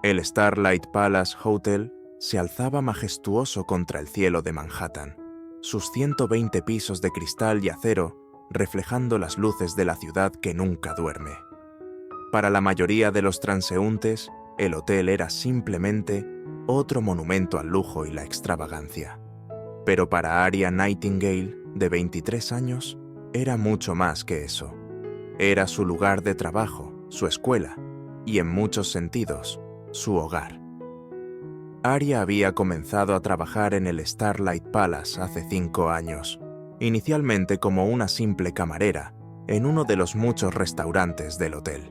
El Starlight Palace Hotel se alzaba majestuoso contra el cielo de Manhattan, sus 120 pisos de cristal y acero reflejando las luces de la ciudad que nunca duerme. Para la mayoría de los transeúntes, el hotel era simplemente otro monumento al lujo y la extravagancia. Pero para Aria Nightingale, de 23 años, era mucho más que eso. Era su lugar de trabajo, su escuela y, en muchos sentidos, su hogar. Aria había comenzado a trabajar en el Starlight Palace hace 5 años, inicialmente como una simple camarera en uno de los muchos restaurantes del hotel.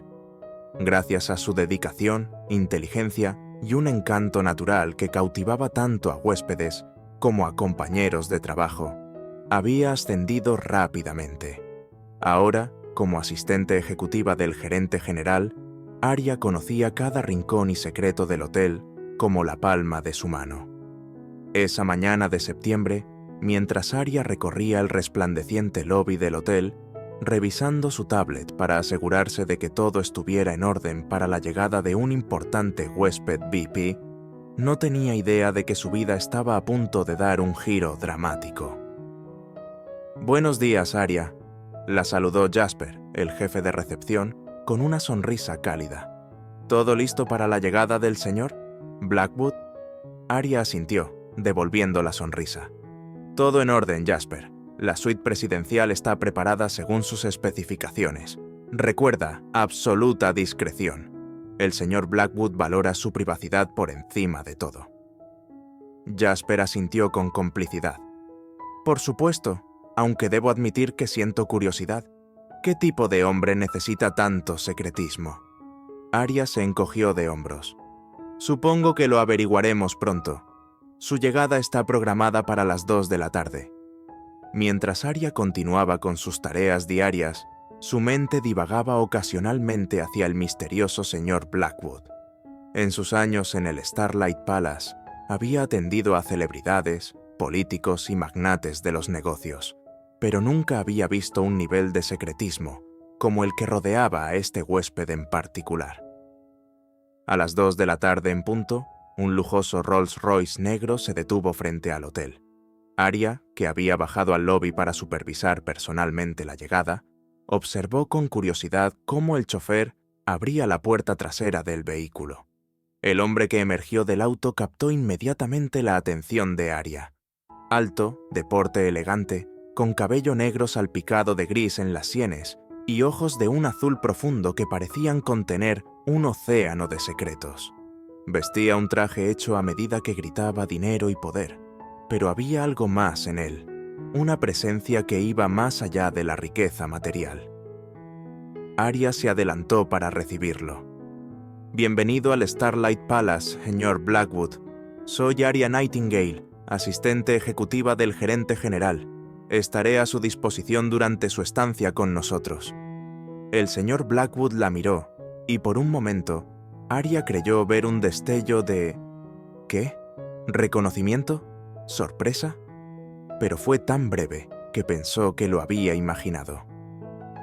Gracias a su dedicación, inteligencia y un encanto natural que cautivaba tanto a huéspedes como a compañeros de trabajo, había ascendido rápidamente. Ahora, como asistente ejecutiva del gerente general, Aria conocía cada rincón y secreto del hotel como la palma de su mano. Esa mañana de septiembre, mientras Aria recorría el resplandeciente lobby del hotel, revisando su tablet para asegurarse de que todo estuviera en orden para la llegada de un importante huésped VIP, no tenía idea de que su vida estaba a punto de dar un giro dramático. «Buenos días, Aria», la saludó Jasper, el jefe de recepción, con una sonrisa cálida. «¿Todo listo para la llegada del señor Blackwood?» Aria asintió, devolviendo la sonrisa. «Todo en orden, Jasper. La suite presidencial está preparada según sus especificaciones. Recuerda, absoluta discreción. El señor Blackwood valora su privacidad por encima de todo». Jasper asintió con complicidad. «Por supuesto, aunque debo admitir que siento curiosidad. ¿Qué tipo de hombre necesita tanto secretismo?» Aria se encogió de hombros. «Supongo que lo averiguaremos pronto. Su llegada está programada para las 2 de la tarde». Mientras Aria continuaba con sus tareas diarias, su mente divagaba ocasionalmente hacia el misterioso señor Blackwood. En sus años en el Starlight Palace, había atendido a celebridades, políticos y magnates de los negocios, pero nunca había visto un nivel de secretismo como el que rodeaba a este huésped en particular. A las 2 de la tarde en punto, un lujoso Rolls-Royce negro se detuvo frente al hotel. Aria, que había bajado al lobby para supervisar personalmente la llegada, observó con curiosidad cómo el chofer abría la puerta trasera del vehículo. El hombre que emergió del auto captó inmediatamente la atención de Aria. Alto, de porte elegante, con cabello negro salpicado de gris en las sienes y ojos de un azul profundo que parecían contener un océano de secretos. Vestía un traje hecho a medida que gritaba dinero y poder, pero había algo más en él, una presencia que iba más allá de la riqueza material. Aria se adelantó para recibirlo. «Bienvenido al Starlight Palace, señor Blackwood. Soy Aria Nightingale, asistente ejecutiva del gerente general. Estaré a su disposición durante su estancia con nosotros». El señor Blackwood la miró, y por un momento, Aria creyó ver un destello de... ¿qué? ¿Reconocimiento? ¿Sorpresa? Pero fue tan breve que pensó que lo había imaginado.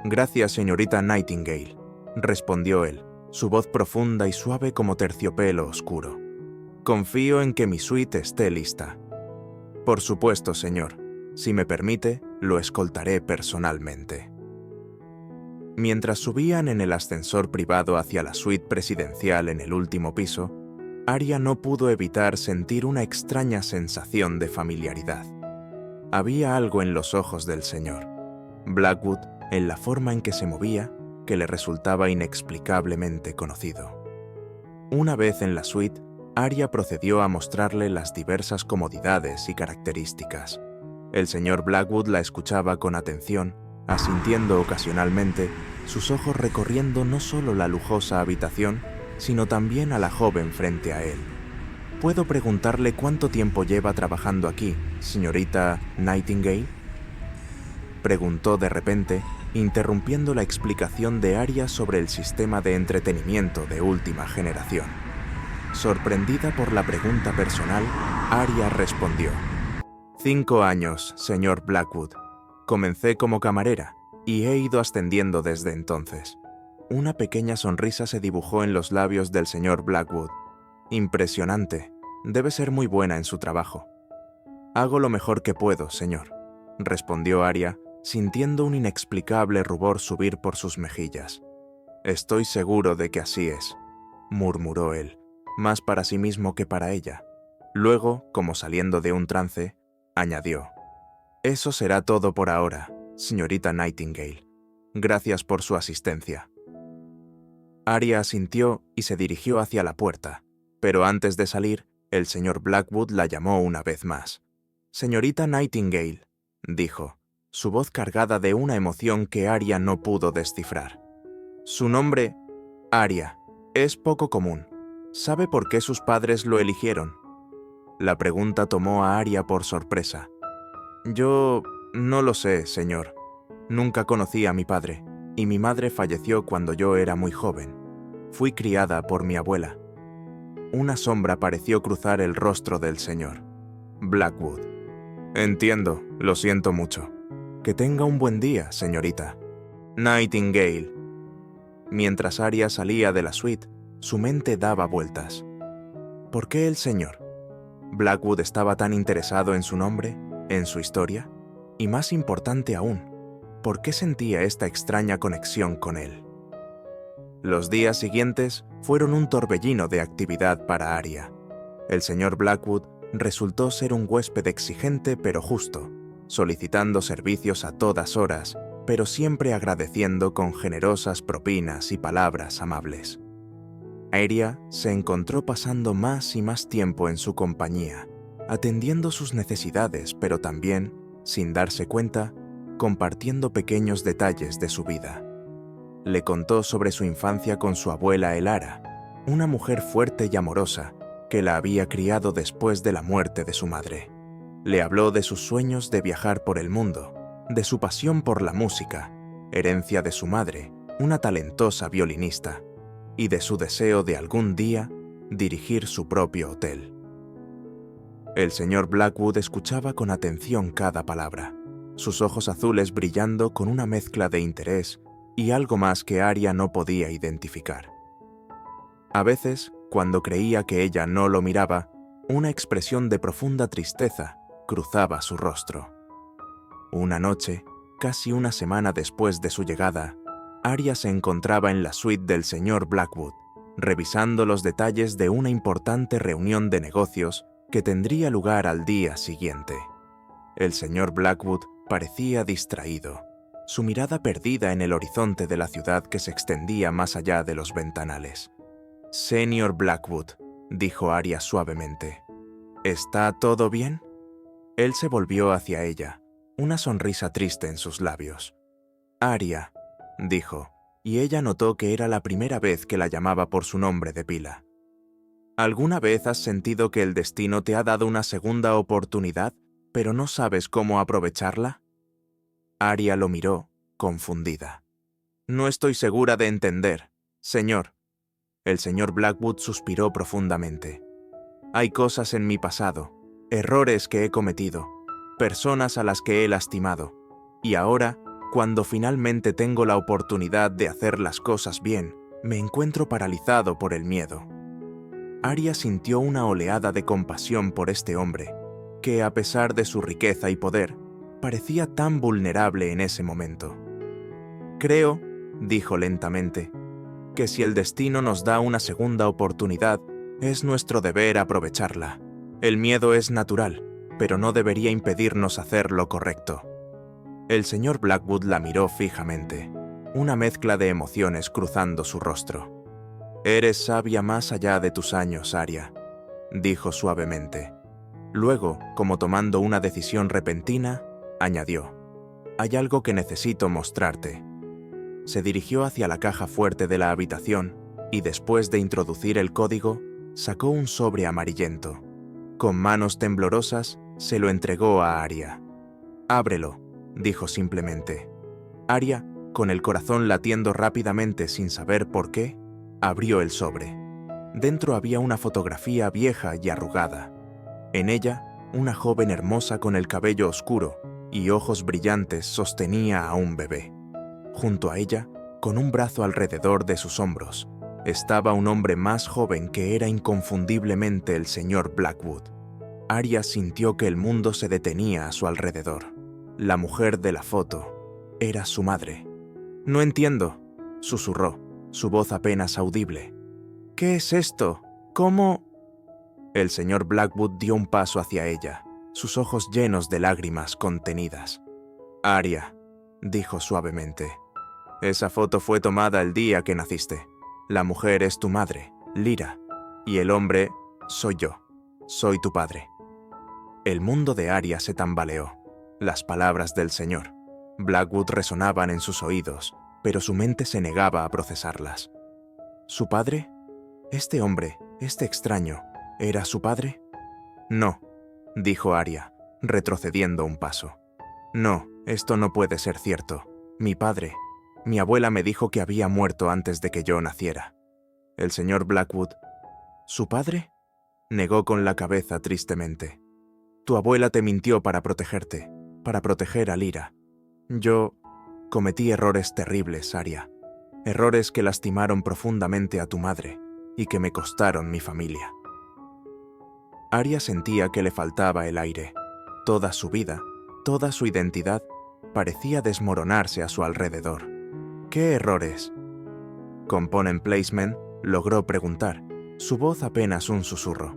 «Gracias, señorita Nightingale», respondió él, su voz profunda y suave como terciopelo oscuro. «Confío en que mi suite esté lista». «Por supuesto, señor. Si me permite, lo escoltaré personalmente». Mientras subían en el ascensor privado hacia la suite presidencial en el último piso, Aria no pudo evitar sentir una extraña sensación de familiaridad. Había algo en los ojos del señor Blackwood, en la forma en que se movía, que le resultaba inexplicablemente conocido. Una vez en la suite, Aria procedió a mostrarle las diversas comodidades y características. El señor Blackwood la escuchaba con atención, asintiendo ocasionalmente, sus ojos recorriendo no solo la lujosa habitación, sino también a la joven frente a él. «¿Puedo preguntarle cuánto tiempo lleva trabajando aquí, señorita Nightingale?», preguntó de repente, interrumpiendo la explicación de Aria sobre el sistema de entretenimiento de última generación. Sorprendida por la pregunta personal, Aria respondió: «5 años, señor Blackwood. Comencé como camarera y he ido ascendiendo desde entonces». Una pequeña sonrisa se dibujó en los labios del señor Blackwood, Impresionante. Debe ser muy buena en su trabajo. Hago lo mejor que puedo, señor, respondió Arya, sintiendo un inexplicable rubor subir por sus mejillas. Estoy seguro de que así es, murmuró él, más para sí mismo que para ella. Luego, como saliendo de un trance, añadió: Eso será todo por ahora, señorita Nightingale. Gracias por su asistencia. Arya asintió y se dirigió hacia la puerta, pero antes de salir, el señor Blackwood la llamó una vez más. Señorita Nightingale, dijo, su voz cargada de una emoción que Arya no pudo descifrar. Su nombre, Arya, es poco común. ¿Sabe por qué sus padres lo eligieron? La pregunta tomó a Arya por sorpresa. Yo no lo sé, señor. Nunca conocí a mi padre, y mi madre falleció cuando yo era muy joven. Fui criada por mi abuela. Una sombra pareció cruzar el rostro del señor Blackwood. Entiendo, lo siento mucho. Que tenga un buen día, señorita Nightingale. Mientras Arya salía de la suite, su mente daba vueltas. ¿Por qué el señor Blackwood estaba tan interesado en su nombre, en su historia? Y más importante aún, ¿por qué sentía esta extraña conexión con él? Los días siguientes fueron un torbellino de actividad para Arya. El señor Blackwood resultó ser un huésped exigente pero justo, solicitando servicios a todas horas, pero siempre agradeciendo con generosas propinas y palabras amables. Arya se encontró pasando más y más tiempo en su compañía, atendiendo sus necesidades, pero también, sin darse cuenta, compartiendo pequeños detalles de su vida. Le contó sobre su infancia con su abuela Elara, una mujer fuerte y amorosa que la había criado después de la muerte de su madre. Le habló de sus sueños de viajar por el mundo, de su pasión por la música, herencia de su madre, una talentosa violinista, y de su deseo de algún día dirigir su propio hotel. El señor Blackwood escuchaba con atención cada palabra, sus ojos azules brillando con una mezcla de interés y algo más que Arya no podía identificar. A veces, cuando creía que ella no lo miraba, una expresión de profunda tristeza cruzaba su rostro. Una noche, casi una semana después de su llegada, Arya se encontraba en la suite del señor Blackwood, revisando los detalles de una importante reunión de negocios que tendría lugar al día siguiente. El señor Blackwood parecía distraído, su mirada perdida en el horizonte de la ciudad que se extendía más allá de los ventanales. «Señor Blackwood», dijo Arya suavemente, «¿está todo bien?» Él se volvió hacia ella, una sonrisa triste en sus labios. «Arya», dijo, y ella notó que era la primera vez que la llamaba por su nombre de pila. ¿Alguna vez has sentido que el destino te ha dado una segunda oportunidad, pero no sabes cómo aprovecharla? Arya lo miró, confundida. «No estoy segura de entender, señor». El señor Blackwood suspiró profundamente. «Hay cosas en mi pasado, errores que he cometido, personas a las que he lastimado, y ahora, cuando finalmente tengo la oportunidad de hacer las cosas bien, me encuentro paralizado por el miedo». Arya sintió una oleada de compasión por este hombre, que a pesar de su riqueza y poder, parecía tan vulnerable en ese momento. «Creo», dijo lentamente, «que si el destino nos da una segunda oportunidad, es nuestro deber aprovecharla. El miedo es natural, pero no debería impedirnos hacer lo correcto». El señor Blackwood la miró fijamente, una mezcla de emociones cruzando su rostro. «Eres sabia más allá de tus años, Arya», dijo suavemente. Luego, como tomando una decisión repentina, añadió: «Hay algo que necesito mostrarte». Se dirigió hacia la caja fuerte de la habitación y, después de introducir el código, sacó un sobre amarillento. Con manos temblorosas, se lo entregó a Arya. «Ábrelo», dijo simplemente. Arya, con el corazón latiendo rápidamente sin saber por qué, abrió el sobre. Dentro había una fotografía vieja y arrugada. En ella, una joven hermosa con el cabello oscuro y ojos brillantes sostenía a un bebé. Junto a ella, con un brazo alrededor de sus hombros, Estaba un hombre más joven que era inconfundiblemente el señor Blackwood. Arya sintió que el mundo se detenía a su alrededor. La mujer de la foto era su madre. «No entiendo», susurró, su voz apenas audible. «¿Qué es esto? ¿Cómo?» El señor Blackwood dio un paso hacia ella, sus ojos llenos de lágrimas contenidas. «Arya», dijo suavemente, «esa foto fue tomada el día que naciste. La mujer es tu madre, Lyra, y el hombre soy yo, soy tu padre». El mundo de Arya se tambaleó. Las palabras del señor Blackwood resonaban en sus oídos, pero su mente se negaba a procesarlas. ¿Su padre? ¿Este hombre, este extraño, era su padre? «No», dijo Arya, retrocediendo un paso. «No, esto no puede ser cierto. Mi padre, mi abuela me dijo que había muerto antes de que yo naciera». El señor Blackwood, ¿su padre?, negó con la cabeza tristemente. «Tu abuela te mintió para protegerte, para proteger a Lyra. Yo cometí errores terribles, Arya, errores que lastimaron profundamente a tu madre y que me costaron mi familia». Arya sentía que le faltaba el aire. Toda su vida, toda su identidad, parecía desmoronarse a su alrededor. «¿Qué errores?», Component Placement logró preguntar, su voz apenas un susurro.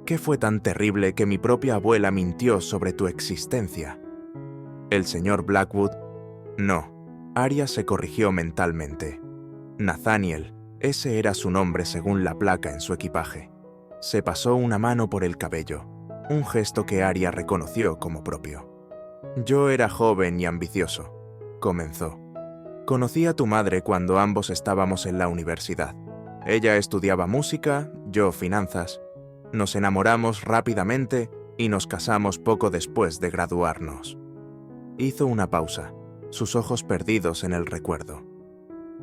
«¿Qué fue tan terrible que mi propia abuela mintió sobre tu existencia?» El señor Blackwood, «No», Arya se corrigió mentalmente. Nathaniel, ese era su nombre según la placa en su equipaje. Se pasó una mano por el cabello, un gesto que Arya reconoció como propio. «Yo era joven y ambicioso», comenzó. «Conocí a tu madre cuando ambos estábamos en la universidad. Ella estudiaba música, yo finanzas. Nos enamoramos rápidamente y nos casamos poco después de graduarnos». Hizo una pausa, sus ojos perdidos en el recuerdo.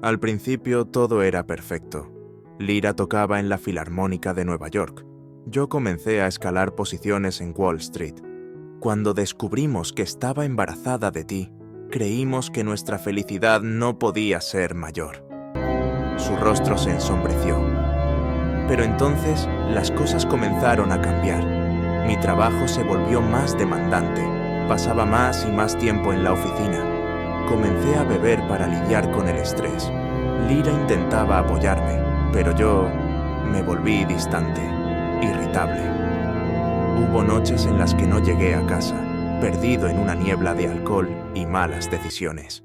«Al principio todo era perfecto. Lyra tocaba en la Filarmónica de Nueva York. Yo comencé a escalar posiciones en Wall Street. Cuando descubrimos que estaba embarazada de ti, creímos que nuestra felicidad no podía ser mayor». Su rostro se ensombreció. «Pero entonces las cosas comenzaron a cambiar. Mi trabajo se volvió más demandante. Pasaba más y más tiempo en la oficina. Comencé a beber para lidiar con el estrés. Lyra intentaba apoyarme, pero yo me volví distante, irritable. Hubo noches en las que no llegué a casa, perdido en una niebla de alcohol y malas decisiones».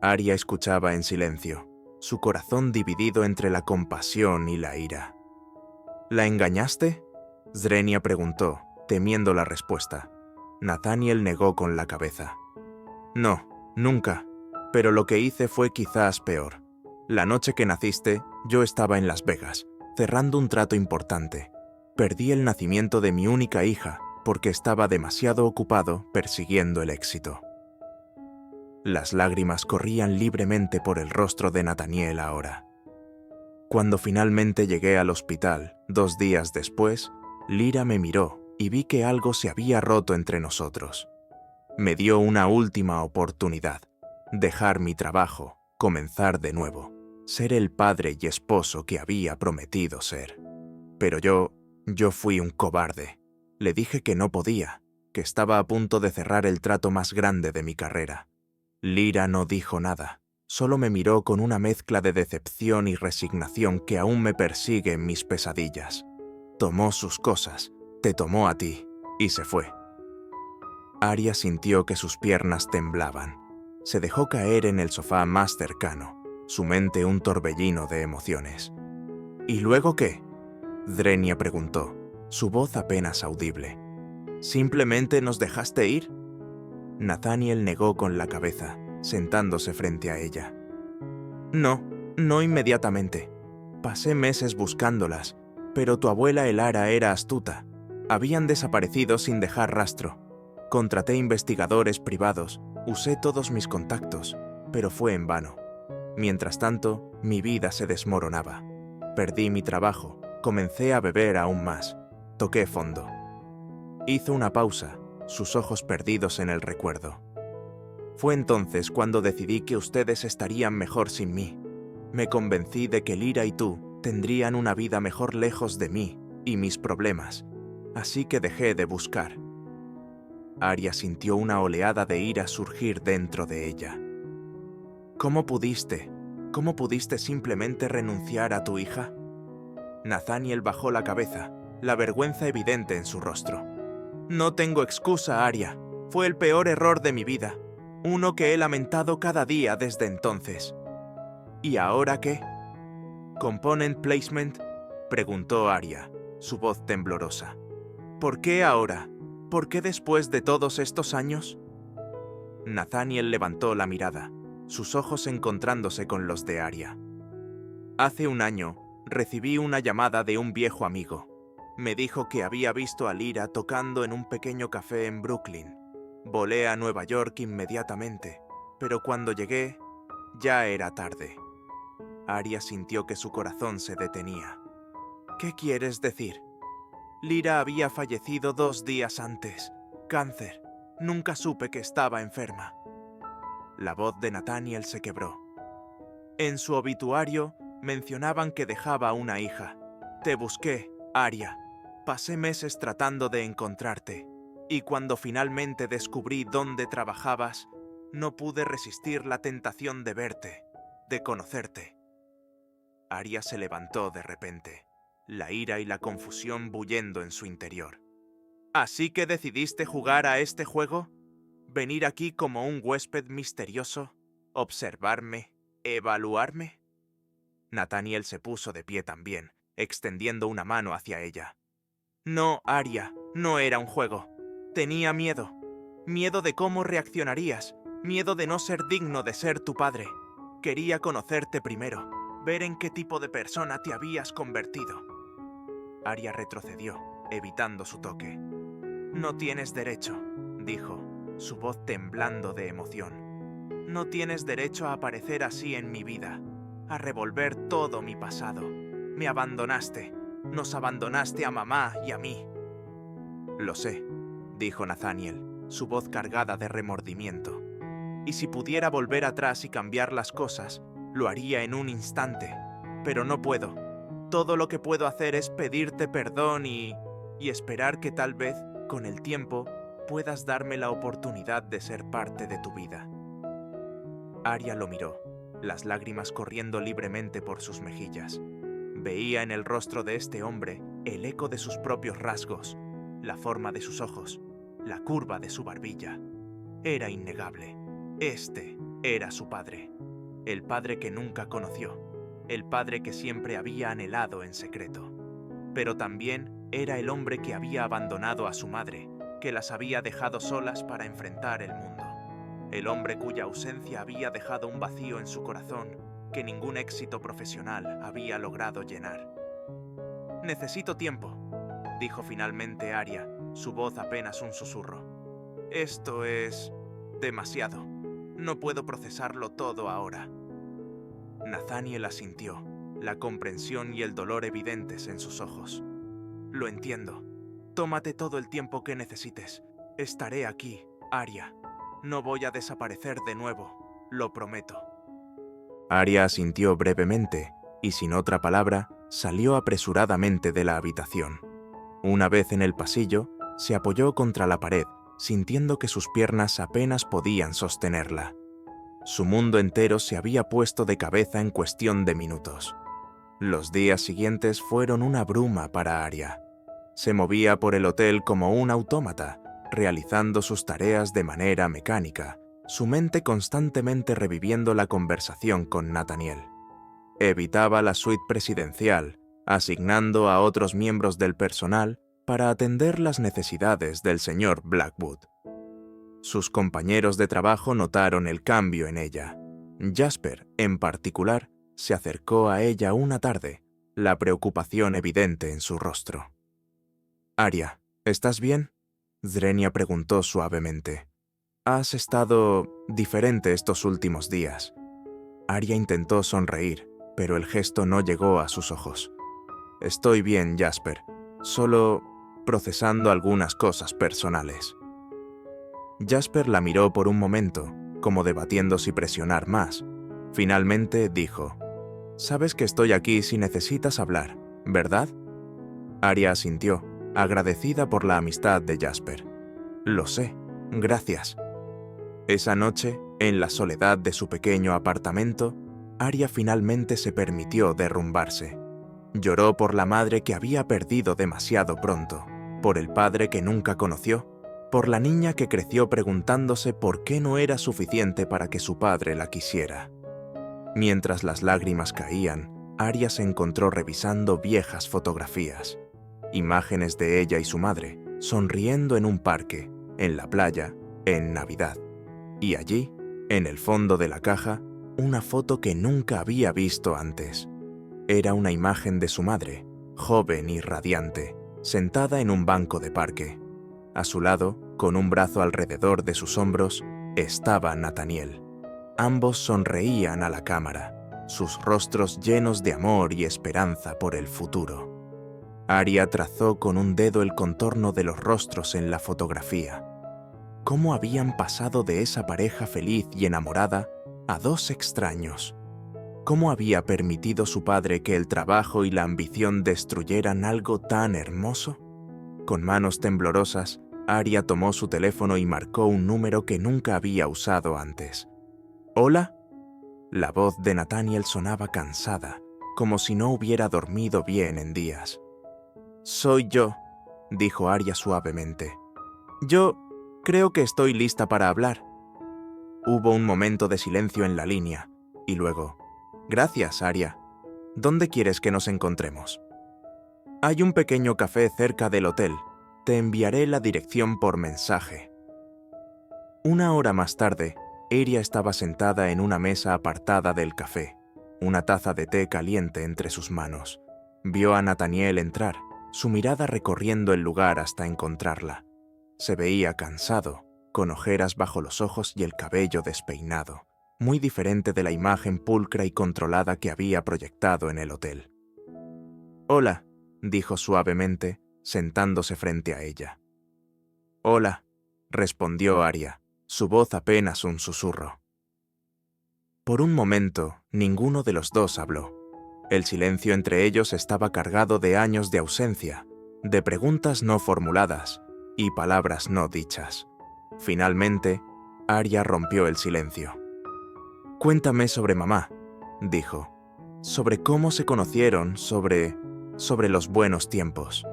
Arya escuchaba en silencio, su corazón dividido entre la compasión y la ira. «¿La engañaste?», Zrenia preguntó, temiendo la respuesta. Nathaniel negó con la cabeza. «No, nunca, pero lo que hice fue quizás peor. La noche que naciste, yo estaba en Las Vegas, cerrando un trato importante. Perdí el nacimiento de mi única hija porque estaba demasiado ocupado persiguiendo el éxito». Las lágrimas corrían libremente por el rostro de Nathaniel ahora. «Cuando finalmente llegué al hospital, 2 días después, Lyra me miró y vi que algo se había roto entre nosotros. Me dio una última oportunidad, dejar mi trabajo, comenzar de nuevo, ser el padre y esposo que había prometido ser. Pero yo fui un cobarde. Le dije que no podía, que estaba a punto de cerrar el trato más grande de mi carrera. Lyra no dijo nada, solo me miró con una mezcla de decepción y resignación que aún me persigue en mis pesadillas. Tomó sus cosas, te tomó a ti, y se fue». Arya sintió que sus piernas temblaban. Se dejó caer en el sofá más cercano, su mente un torbellino de emociones. «¿Y luego qué?», Zrenia preguntó, su voz apenas audible. «¿Simplemente nos dejaste ir?». Nathaniel negó con la cabeza, sentándose frente a ella. «No, no inmediatamente. Pasé meses buscándolas, pero tu abuela Elara era astuta. Habían desaparecido sin dejar rastro. Contraté investigadores privados, usé todos mis contactos, pero fue en vano. Mientras tanto, mi vida se desmoronaba. Perdí mi trabajo, comencé a beber aún más, toqué fondo». Hizo una pausa, sus ojos perdidos en el recuerdo. «Fue entonces cuando decidí que ustedes estarían mejor sin mí. Me convencí de que Lyra y tú tendrían una vida mejor lejos de mí y mis problemas, así que dejé de buscar. Arya sintió una oleada de ira surgir dentro de ella. ¿Cómo pudiste? ¿Cómo pudiste simplemente renunciar a tu hija? Nathaniel bajó la cabeza, la vergüenza evidente en su rostro. No tengo excusa, Arya. Fue el peor error de mi vida, uno que he lamentado cada día desde entonces. ¿Y ahora qué? ¿Component placement? Preguntó Arya, su voz temblorosa. ¿Por qué ahora? ¿Por qué después de todos estos años? Nathaniel levantó la mirada, sus ojos encontrándose con los de Arya. Hace un año, recibí una llamada de un viejo amigo. Me dijo que había visto a Lyra tocando en un pequeño café en Brooklyn. Volé a Nueva York inmediatamente, pero cuando llegué, ya era tarde. Arya sintió que su corazón se detenía. ¿Qué quieres decir? Lyra había fallecido 2 días antes. Cáncer. Nunca supe que estaba enferma. La voz de Nathaniel se quebró. En su obituario mencionaban que dejaba una hija. Te busqué, Arya. Pasé meses tratando de encontrarte. Y cuando finalmente descubrí dónde trabajabas, no pude resistir la tentación de verte, de conocerte. Arya se levantó de repente, la ira y la confusión bullendo en su interior. ¿Así que decidiste jugar a este juego? ¿Venir aquí como un huésped misterioso? ¿Observarme? ¿Evaluarme? Nathaniel se puso de pie también, extendiendo una mano hacia ella. No, Arya, no era un juego. Tenía miedo. Miedo de cómo reaccionarías. Miedo de no ser digno de ser tu padre. Quería conocerte primero, ver en qué tipo de persona te habías convertido. Arya retrocedió, evitando su toque. No tienes derecho, dijo, su voz temblando de emoción. No tienes derecho a aparecer así en mi vida, a revolver todo mi pasado. Me abandonaste. Nos abandonaste a mamá y a mí. Lo sé, dijo Nathaniel, su voz cargada de remordimiento. Y si pudiera volver atrás y cambiar las cosas, lo haría en un instante. Pero no puedo. Todo lo que puedo hacer es pedirte perdón y esperar que tal vez, con el tiempo, puedas darme la oportunidad de ser parte de tu vida. Arya lo miró, las lágrimas corriendo libremente por sus mejillas. Veía en el rostro de este hombre el eco de sus propios rasgos, la forma de sus ojos, la curva de su barbilla. Era innegable. Este era su padre, el padre que nunca conoció, el padre que siempre había anhelado en secreto. Pero también era el hombre que había abandonado a su madre, que las había dejado solas para enfrentar el mundo. El hombre cuya ausencia había dejado un vacío en su corazón que ningún éxito profesional había logrado llenar. Necesito tiempo, dijo finalmente Arya, su voz apenas un susurro. Esto es demasiado. No puedo procesarlo todo ahora. Nathaniel asintió, la comprensión y el dolor evidentes en sus ojos. Lo entiendo. Tómate todo el tiempo que necesites. Estaré aquí, Arya. No voy a desaparecer de nuevo, lo prometo. Arya asintió brevemente y sin otra palabra salió apresuradamente de la habitación. Una vez en el pasillo, se apoyó contra la pared, sintiendo que sus piernas apenas podían sostenerla. Su mundo entero se había puesto de cabeza en cuestión de minutos. Los días siguientes fueron una bruma para Arya. Se movía por el hotel como un autómata, realizando sus tareas de manera mecánica, su mente constantemente reviviendo la conversación con Nathaniel. Evitaba la suite presidencial, asignando a otros miembros del personal para atender las necesidades del señor Blackwood. Sus compañeros de trabajo notaron el cambio en ella. Jasper, en particular, se acercó a ella una tarde, la preocupación evidente en su rostro. «Arya, ¿estás bien?», Zrenia preguntó suavemente. «Has estado diferente estos últimos días». Arya intentó sonreír, pero el gesto no llegó a sus ojos. «Estoy bien, Jasper. Solo procesando algunas cosas personales». Jasper la miró por un momento, como debatiendo si presionar más. Finalmente dijo: Sabes que estoy aquí si necesitas hablar, ¿verdad? Aria asintió, agradecida por la amistad de Jasper. Lo sé, gracias. Esa noche, en la soledad de su pequeño apartamento, Aria finalmente se permitió derrumbarse. Lloró por la madre que había perdido demasiado pronto, por el padre que nunca conoció, por la niña que creció preguntándose por qué no era suficiente para que su padre la quisiera. Mientras las lágrimas caían, Aria se encontró revisando viejas fotografías, imágenes de ella y su madre, sonriendo en un parque, en la playa, en Navidad. Y allí, en el fondo de la caja, una foto que nunca había visto antes. Era una imagen de su madre, joven y radiante, sentada en un banco de parque. A su lado, con un brazo alrededor de sus hombros, estaba Nathaniel. Ambos sonreían a la cámara, sus rostros llenos de amor y esperanza por el futuro. Aria trazó con un dedo el contorno de los rostros en la fotografía. ¿Cómo habían pasado de esa pareja feliz y enamorada a dos extraños? ¿Cómo había permitido su padre que el trabajo y la ambición destruyeran algo tan hermoso? Con manos temblorosas, Aria tomó su teléfono y marcó un número que nunca había usado antes. ¿Hola? La voz de Nathaniel sonaba cansada, como si no hubiera dormido bien en días. «Soy yo», dijo Aria suavemente. «Yo creo que estoy lista para hablar». Hubo un momento de silencio en la línea, y luego, «Gracias, Aria. ¿Dónde quieres que nos encontremos?» «Hay un pequeño café cerca del hotel. Te enviaré la dirección por mensaje». Una hora más tarde, Aria estaba sentada en una mesa apartada del café, una taza de té caliente entre sus manos. Vio a Nathaniel entrar, su mirada recorriendo el lugar hasta encontrarla. Se veía cansado, con ojeras bajo los ojos y el cabello despeinado, muy diferente de la imagen pulcra y controlada que había proyectado en el hotel. «Hola», dijo suavemente, sentándose frente a ella. «Hola», respondió Aria, su voz apenas un susurro. Por un momento, ninguno de los dos habló. El silencio entre ellos estaba cargado de años de ausencia, de preguntas no formuladas y palabras no dichas. Finalmente, Aria rompió el silencio. «Cuéntame sobre mamá», dijo. «Sobre cómo se conocieron, sobre los buenos tiempos».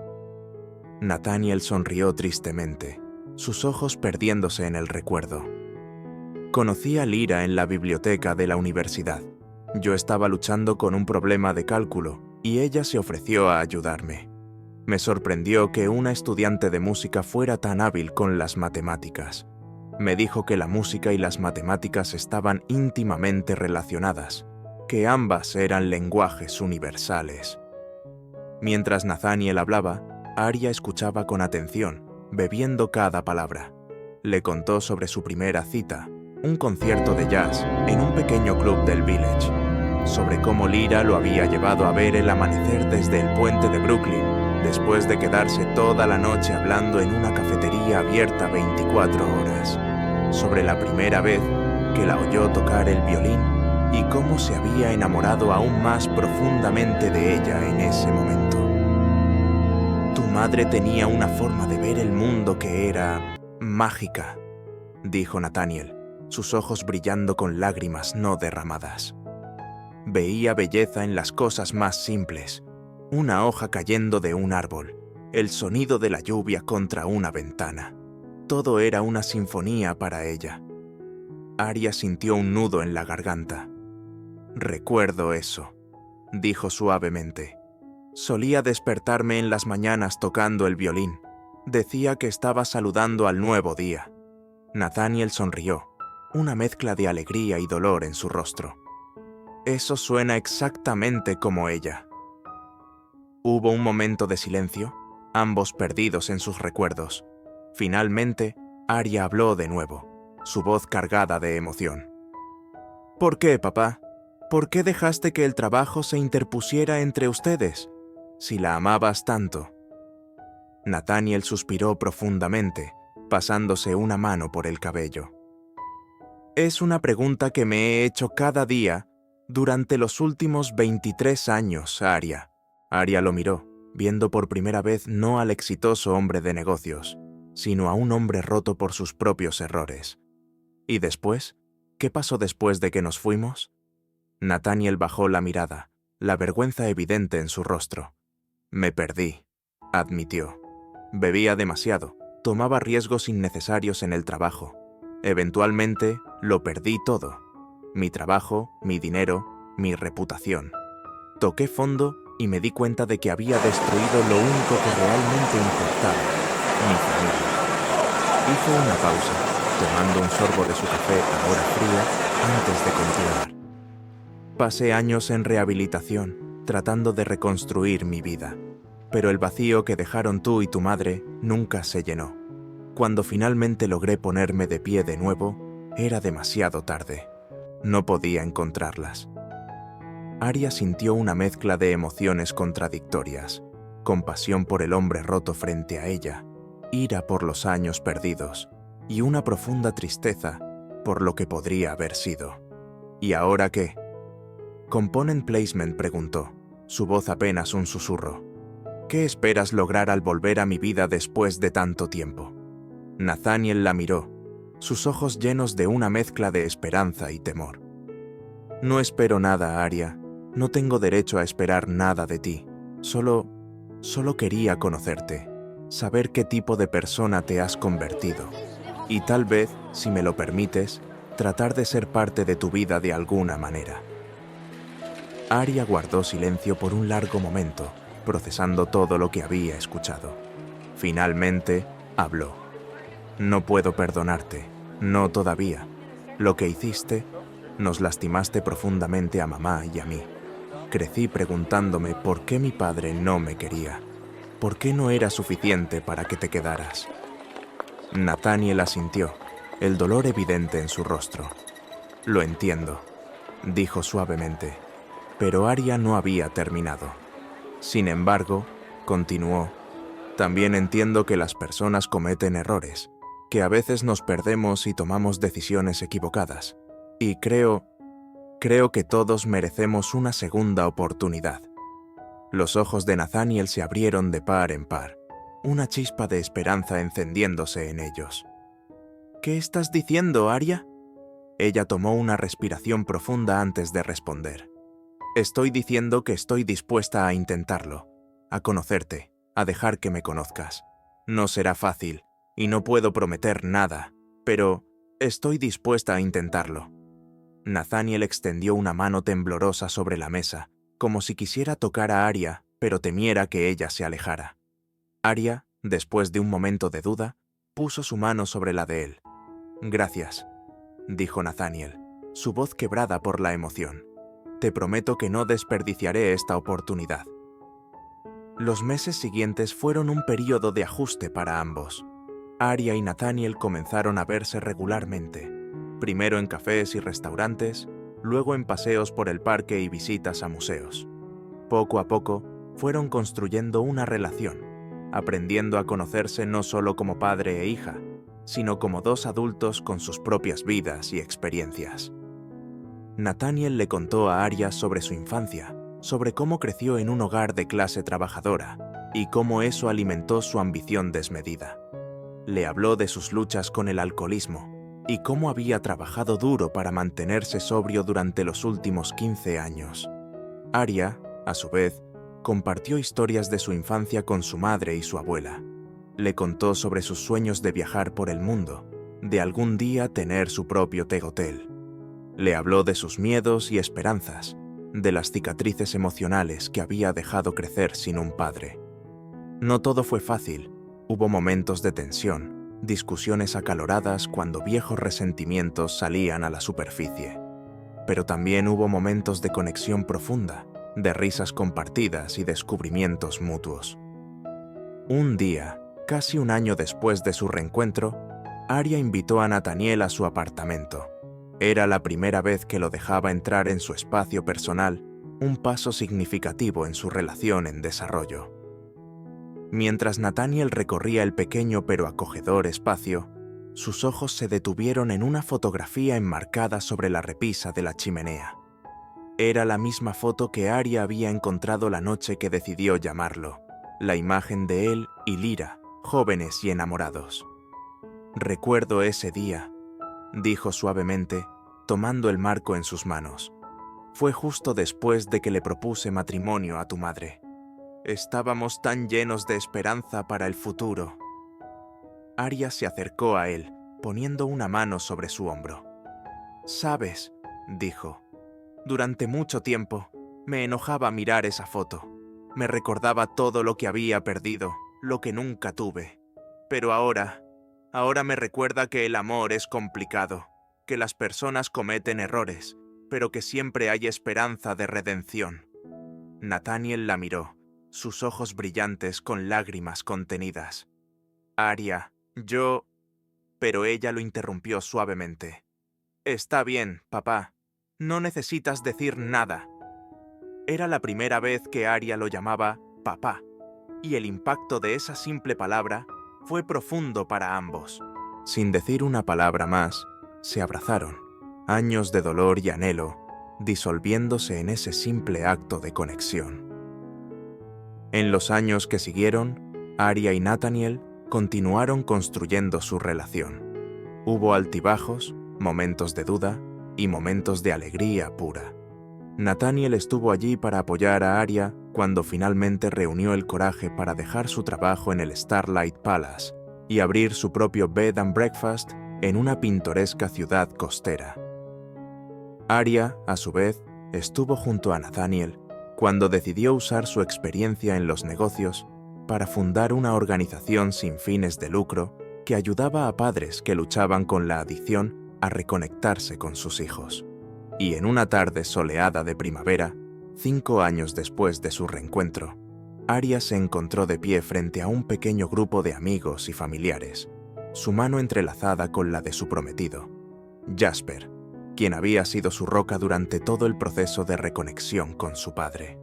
Nathaniel sonrió tristemente, sus ojos perdiéndose en el recuerdo. «Conocí a Lyra en la biblioteca de la universidad. Yo estaba luchando con un problema de cálculo y ella se ofreció a ayudarme. Me sorprendió que una estudiante de música fuera tan hábil con las matemáticas. Me dijo que la música y las matemáticas estaban íntimamente relacionadas, que ambas eran lenguajes universales». Mientras Nathaniel hablaba, Aria escuchaba con atención, bebiendo cada palabra. Le contó sobre su primera cita, un concierto de jazz en un pequeño club del Village, sobre cómo Lyra lo había llevado a ver el amanecer desde el puente de Brooklyn, después de quedarse toda la noche hablando en una cafetería abierta 24 horas, sobre la primera vez que la oyó tocar el violín y cómo se había enamorado aún más profundamente de ella en ese momento. «Tu madre tenía una forma de ver el mundo que era mágica», dijo Nathaniel, sus ojos brillando con lágrimas no derramadas. Veía belleza en las cosas más simples, una hoja cayendo de un árbol, el sonido de la lluvia contra una ventana. Todo era una sinfonía para ella. Aria sintió un nudo en la garganta. «Recuerdo eso», dijo suavemente. «Solía despertarme en las mañanas tocando el violín. Decía que estaba saludando al nuevo día». Nathaniel sonrió, una mezcla de alegría y dolor en su rostro. «Eso suena exactamente como ella». Hubo un momento de silencio, ambos perdidos en sus recuerdos. Finalmente, Aria habló de nuevo, su voz cargada de emoción. «¿Por qué, papá? ¿Por qué dejaste que el trabajo se interpusiera entre ustedes, si la amabas tanto?» Nathaniel suspiró profundamente, pasándose una mano por el cabello. «Es una pregunta que me he hecho cada día Durante los últimos 23 años, Aria. Aria lo miró, viendo por primera vez no al exitoso hombre de negocios, sino a un hombre roto por sus propios errores. ¿Y después? ¿Qué pasó después de que nos fuimos? Nathaniel bajó la mirada, la vergüenza evidente en su rostro. Me perdí, admitió. Bebía demasiado, tomaba riesgos innecesarios en el trabajo. Eventualmente, lo perdí todo. Mi trabajo, mi dinero, mi reputación. Toqué fondo y me di cuenta de que había destruido lo único que realmente importaba, mi familia. Hizo una pausa, tomando un sorbo de su café ahora frío antes de continuar. Pasé años en rehabilitación, tratando de reconstruir mi vida, pero el vacío que dejaron tú y tu madre nunca se llenó. Cuando finalmente logré ponerme de pie de nuevo, era demasiado tarde. No podía encontrarlas. Aria sintió una mezcla de emociones contradictorias, compasión por el hombre roto frente a ella, ira por los años perdidos y una profunda tristeza por lo que podría haber sido. ¿Y ahora qué? Component Placement preguntó, su voz apenas un susurro. ¿Qué esperas lograr al volver a mi vida después de tanto tiempo? Nathaniel la miró, sus ojos llenos de una mezcla de esperanza y temor. No espero nada, Aria. No tengo derecho a esperar nada de ti. Solo quería conocerte, saber qué tipo de persona te has convertido. Y tal vez, si me lo permites, tratar de ser parte de tu vida de alguna manera. Aria guardó silencio por un largo momento, procesando todo lo que había escuchado. Finalmente, habló. No puedo perdonarte, no todavía. Lo que hiciste, nos lastimaste profundamente a mamá y a mí. Crecí preguntándome por qué mi padre no me quería. ¿Por qué no era suficiente para que te quedaras? Nathaniel asintió, el dolor evidente en su rostro. Lo entiendo, dijo suavemente, pero Aria no había terminado. Sin embargo, continuó, también entiendo que las personas cometen errores, que a veces nos perdemos y tomamos decisiones equivocadas. Y creo que todos merecemos una segunda oportunidad. Los ojos de Nathaniel se abrieron de par en par, una chispa de esperanza encendiéndose en ellos. ¿Qué estás diciendo, Aria? Ella tomó una respiración profunda antes de responder. Estoy diciendo que estoy dispuesta a intentarlo, a conocerte, a dejar que me conozcas. No será fácil, y no puedo prometer nada, pero estoy dispuesta a intentarlo. Nathaniel extendió una mano temblorosa sobre la mesa, como si quisiera tocar a Aria, pero temiera que ella se alejara. Aria, después de un momento de duda, puso su mano sobre la de él. Gracias, dijo Nathaniel, su voz quebrada por la emoción. Te prometo que no desperdiciaré esta oportunidad. Los meses siguientes fueron un período de ajuste para ambos. Aria y Nathaniel comenzaron a verse regularmente, primero en cafés y restaurantes, luego en paseos por el parque y visitas a museos. Poco a poco, fueron construyendo una relación, aprendiendo a conocerse no solo como padre e hija, sino como dos adultos con sus propias vidas y experiencias. Nathaniel le contó a Aria sobre su infancia, sobre cómo creció en un hogar de clase trabajadora y cómo eso alimentó su ambición desmedida. Le habló de sus luchas con el alcoholismo y cómo había trabajado duro para mantenerse sobrio durante los últimos 15 años. Aria, a su vez, compartió historias de su infancia con su madre y su abuela. Le contó sobre sus sueños de viajar por el mundo, de algún día tener su propio té-hotel. Le habló de sus miedos y esperanzas, de las cicatrices emocionales que había dejado crecer sin un padre. No todo fue fácil, hubo momentos de tensión, discusiones acaloradas cuando viejos resentimientos salían a la superficie. Pero también hubo momentos de conexión profunda, de risas compartidas y descubrimientos mutuos. Un día, casi un año después de su reencuentro, Aria invitó a Nathaniel a su apartamento. Era la primera vez que lo dejaba entrar en su espacio personal, un paso significativo en su relación en desarrollo. Mientras Nathaniel recorría el pequeño pero acogedor espacio, sus ojos se detuvieron en una fotografía enmarcada sobre la repisa de la chimenea. Era la misma foto que Arya había encontrado la noche que decidió llamarlo, la imagen de él y Lyra, jóvenes y enamorados. «Recuerdo ese día», dijo suavemente, tomando el marco en sus manos. «Fue justo después de que le propuse matrimonio a tu madre. Estábamos tan llenos de esperanza para el futuro». Arya se acercó a él, poniendo una mano sobre su hombro. «Sabes», dijo, «durante mucho tiempo me enojaba mirar esa foto. Me recordaba todo lo que había perdido, lo que nunca tuve. Pero ahora me recuerda que el amor es complicado, que las personas cometen errores, pero que siempre hay esperanza de redención». Nathaniel la miró, sus ojos brillantes con lágrimas contenidas. «Arya, yo...» Pero ella lo interrumpió suavemente. «Está bien, papá. No necesitas decir nada». Era la primera vez que Arya lo llamaba papá, y el impacto de esa simple palabra fue profundo para ambos. Sin decir una palabra más, se abrazaron, años de dolor y anhelo, disolviéndose en ese simple acto de conexión. En los años que siguieron, Arya y Nathaniel continuaron construyendo su relación. Hubo altibajos, momentos de duda y momentos de alegría pura. Nathaniel estuvo allí para apoyar a Arya cuando finalmente reunió el coraje para dejar su trabajo en el Starlight Palace y abrir su propio bed and breakfast en una pintoresca ciudad costera. Arya, a su vez, estuvo junto a Nathaniel cuando decidió usar su experiencia en los negocios para fundar una organización sin fines de lucro que ayudaba a padres que luchaban con la adicción a reconectarse con sus hijos. Y en una tarde soleada de primavera, 5 años después de su reencuentro, Arya se encontró de pie frente a un pequeño grupo de amigos y familiares, su mano entrelazada con la de su prometido, Jasper, quien había sido su roca durante todo el proceso de reconexión con su padre.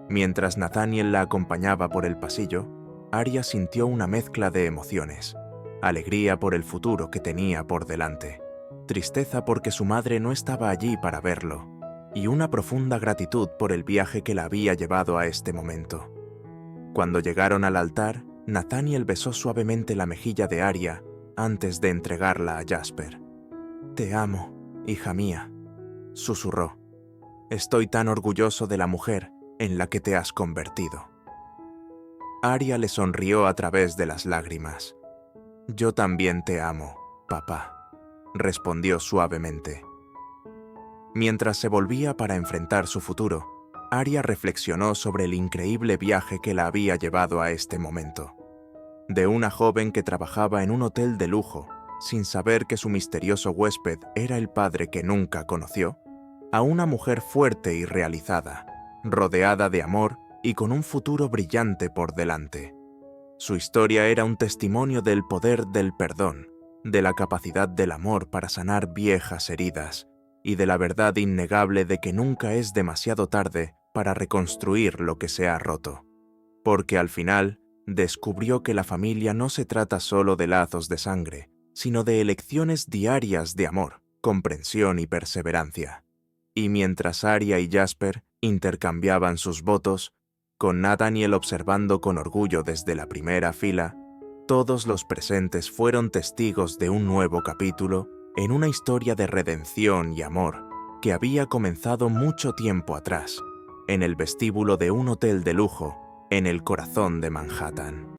Mientras Nathaniel la acompañaba por el pasillo, Arya sintió una mezcla de emociones: alegría por el futuro que tenía por delante, tristeza porque su madre no estaba allí para verlo, y una profunda gratitud por el viaje que la había llevado a este momento. Cuando llegaron al altar, Nathaniel besó suavemente la mejilla de Arya antes de entregarla a Jasper. «Te amo, hija mía», susurró. «Estoy tan orgulloso de la mujer en la que te has convertido». Arya le sonrió a través de las lágrimas. «Yo también te amo, papá», respondió suavemente. Mientras se volvía para enfrentar su futuro, Arya reflexionó sobre el increíble viaje que la había llevado a este momento. De una joven que trabajaba en un hotel de lujo, sin saber que su misterioso huésped era el padre que nunca conoció, a una mujer fuerte y realizada, rodeada de amor y con un futuro brillante por delante. Su historia era un testimonio del poder del perdón, de la capacidad del amor para sanar viejas heridas y de la verdad innegable de que nunca es demasiado tarde para reconstruir lo que se ha roto. Porque al final descubrió que la familia no se trata solo de lazos de sangre, sino de elecciones diarias de amor, comprensión y perseverancia. Y mientras Arya y Jasper intercambiaban sus votos, con Nathaniel observando con orgullo desde la primera fila, todos los presentes fueron testigos de un nuevo capítulo en una historia de redención y amor que había comenzado mucho tiempo atrás, en el vestíbulo de un hotel de lujo en el corazón de Manhattan.